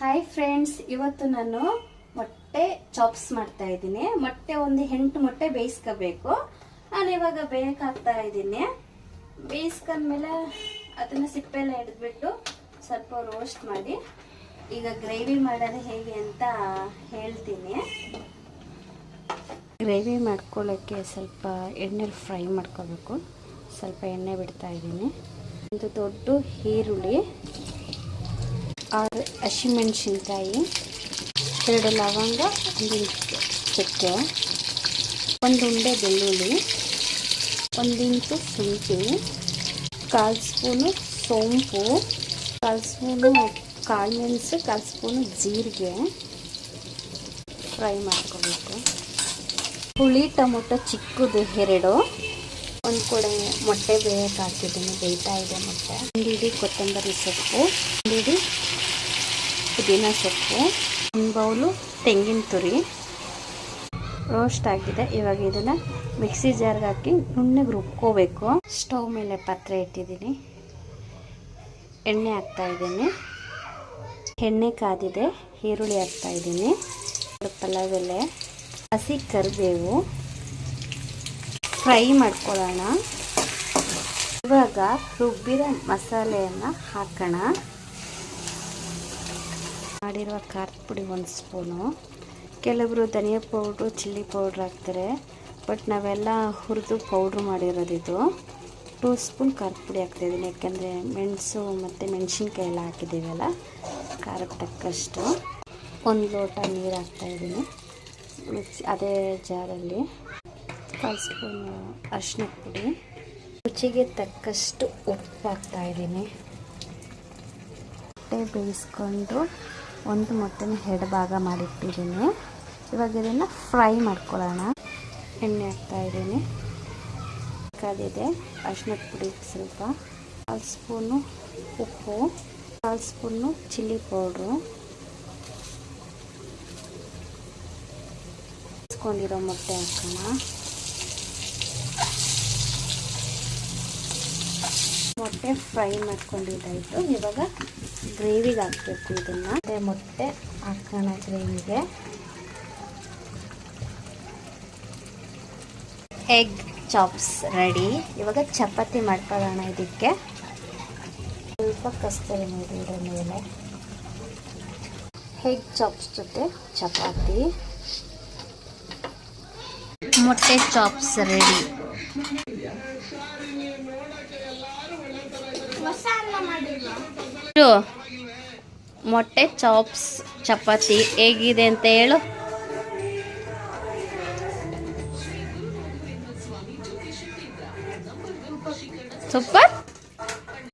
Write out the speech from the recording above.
Hi friends, ಇವತ್ತು ನಾನು ಮೊಟ್ಟೆ ಚಾಪ್ಸ್ ಮಾಡ್ತಾ ಇದ್ದೀನಿ. ಮೊಟ್ಟೆ ಒಂದು 8 ಮೊಟ್ಟೆ ಬೇಯಿಸ್ಕೋಬೇಕು. ನಾನು ಇವಾಗ ಬೇಯಕ್ಕೆ ಹಾಕ್ತಾ ಇದ್ದೀನಿ. ಬೇಯಿಸ್ಕೊಂಡ್ಮೇಲೆ ಅದನ್ನು ಸಿಪ್ಪೆಲ್ಲ ಹಿಡಿದ್ಬಿಟ್ಟು ಸ್ವಲ್ಪ ರೋಸ್ಟ್ ಮಾಡಿ ಈಗ ಗ್ರೇವಿ ಮಾಡೋದು ಹೇಗೆ ಅಂತ ಹೇಳ್ತೀನಿ. ಗ್ರೇವಿ ಮಾಡ್ಕೊಳ್ಳೋಕ್ಕೆ ಸ್ವಲ್ಪ ಎಣ್ಣೆಲಿ ಫ್ರೈ ಮಾಡ್ಕೋಬೇಕು. ಸ್ವಲ್ಪ ಎಣ್ಣೆ ಬಿಡ್ತಾ ಇದ್ದೀನಿ. ಒಂದು ದೊಡ್ಡ ಈರುಳ್ಳಿ, 6 ಹಸಿಮೆಣಸಿನ್ಕಾಯಿ, 2 ಲವಂಗ, 1 ಚಕ್ಕೆ, 1 ಉಂಡೆ ಬೆಳ್ಳುಳ್ಳಿ, 1 ಇಂಚು ಶುಂಠಿ, 1/4 ಸ್ಪೂನು ಸೋಂಪು, 1/4 ಸ್ಪೂನು ಕಾಳುಮೆಣಸು, 1/4 ಸ್ಪೂನು ಜೀರಿಗೆ ಫ್ರೈ ಮಾಡ್ಕೋಬೇಕು. ಹುಳಿ ಟೊಮೊಟೊ ಚಿಕ್ಕದು 2, 1 ಕೊಡೆ ಮೊಟ್ಟೆ ಬೇಯಕ್ಕೆ ಹಾಕಿದ್ದೀನಿ, ಬೇಯ್ತಾ ಇದೆ ಮೊಟ್ಟೆ. 1 ಹಿಡಿ ಕೊತ್ತಂಬರಿ ಸೊಪ್ಪು, 1 ಹಿಡಿ ಪುದೀನ ಸೊಪ್ಪು, 1 ಬೌಲು ತೆಂಗಿನ ತುರಿ ರೋಸ್ಟ್ ಆಗಿದೆ. ಇವಾಗ ಇದನ್ನು ಮಿಕ್ಸಿ ಜಾರ್ಗೆ ಹಾಕಿ ನುಣ್ಣಗೆ ರುಬ್ಕೋಬೇಕು. ಸ್ಟವ್ ಮೇಲೆ ಪಾತ್ರೆ ಇಟ್ಟಿದ್ದೀನಿ, ಎಣ್ಣೆ ಹಾಕ್ತಾ ಇದ್ದೀನಿ. ಎಣ್ಣೆ ಕಾದಿದೆ, ಈರುಳ್ಳಿ ಹಾಕ್ತಾ ಇದ್ದೀನಿ, ಪಲಾವ್ ಎಲೆ, ಹಸಿ ಕರಿಬೇವು ಫ್ರೈ ಮಾಡ್ಕೊಳ್ಳೋಣ. ಇವಾಗ ರುಬ್ಬಿದ ಮಸಾಲೆಯನ್ನು ಹಾಕೋಣ. ಮಾಡಿರುವ ಖಾರದ ಪುಡಿ 1 ಸ್ಪೂನು, ಕೆಲವರು ಧನಿಯಾ ಪೌಡ್ರು, ಚಿಲ್ಲಿ ಪೌಡ್ರ್ ಹಾಕ್ತಾರೆ, ಬಟ್ ನಾವೆಲ್ಲ ಹುರಿದು ಪೌಡ್ರ್ ಮಾಡಿರೋದಿದು. 2 ಸ್ಪೂನ್ ಖಾರದ ಪುಡಿ ಹಾಕ್ತಾಯಿದ್ದೀನಿ, ಯಾಕೆಂದರೆ ಮೆಣಸು ಮತ್ತು ಮೆಣಸಿನ್ಕಾಯಿ ಎಲ್ಲ ಹಾಕಿದ್ದೀವಲ್ಲ, ಖಾರಕ್ಕೆ ತಕ್ಕಷ್ಟು. 1 ಲೋಟ ನೀರು ಹಾಕ್ತಾಯಿದ್ದೀನಿ ಮಿಕ್ಸಿ ಅದೇ ಜಾರಲ್ಲಿ. 1/4 ಸ್ಪೂನು ಅರಿಶಿನದ ಪುಡಿ, ರುಚಿಗೆ ತಕ್ಕಷ್ಟು ಉಪ್ಪು ಹಾಕ್ತಾಯಿದ್ದೀನಿ. ಮೊಟ್ಟೆ ಬೇಯಿಸ್ಕೊಂಡು 1 ಮೊಟ್ಟೆನ 2 ಭಾಗ ಮಾಡಿಟ್ಟಿದ್ದೀನಿ. ಇವಾಗ ಇದನ್ನು ಫ್ರೈ ಮಾಡ್ಕೊಳ್ಳೋಣ. ಎಣ್ಣೆ ಹಾಕ್ತಾಯಿದ್ದೀನಿ, ಕಾದಿದೆ. ಅರಿಶಿನದ ಪುಡಿ ಸ್ವಲ್ಪ, 1/4 ಸ್ಪೂನು ಉಪ್ಪು, 1/4 ಸ್ಪೂನು ಚಿಲ್ಲಿ ಪೌಡ್ರು, ಬೇಯಿಸ್ಕೊಂಡಿರೋ ಮೊಟ್ಟೆ ಹಾಕೋಣ. ಮೊಟ್ಟೆ ಫ್ರೈ ಮಾಡ್ಕೊಂಡಿದ್ದಾಯಿತು. ಇವಾಗ ಗ್ರೇವಿಗೆ ಹಾಕಬೇಕು ಇದನ್ನು. ಅದೇ ಮೊಟ್ಟೆ ಹಾಕೋಣ ಗ್ರೇವಿಗೆ. Egg chops ready. ಇವಾಗ ಚಪಾತಿ ಮಾಡ್ಕೊಳ್ಳೋಣ. ಇದಕ್ಕೆ ಸ್ವಲ್ಪ ಕಸ್ತೂರಿ ಮೇಥಿ ಇಡೋ ಮೇಲೆ ಎಗ್ ಚಾಪ್ಸ್ ಜೊತೆ ಚಪಾತಿ. ಮೊಟ್ಟೆ ಚಾಪ್ಸ್ ರೆಡಿ. ಮೊಟ್ಟೆ ಚಾಪ್ಸ್ ಚಪಾತಿ ಹೇಗಿದೆ ಅಂತ ಹೇಳು. ಸೂಪರ್.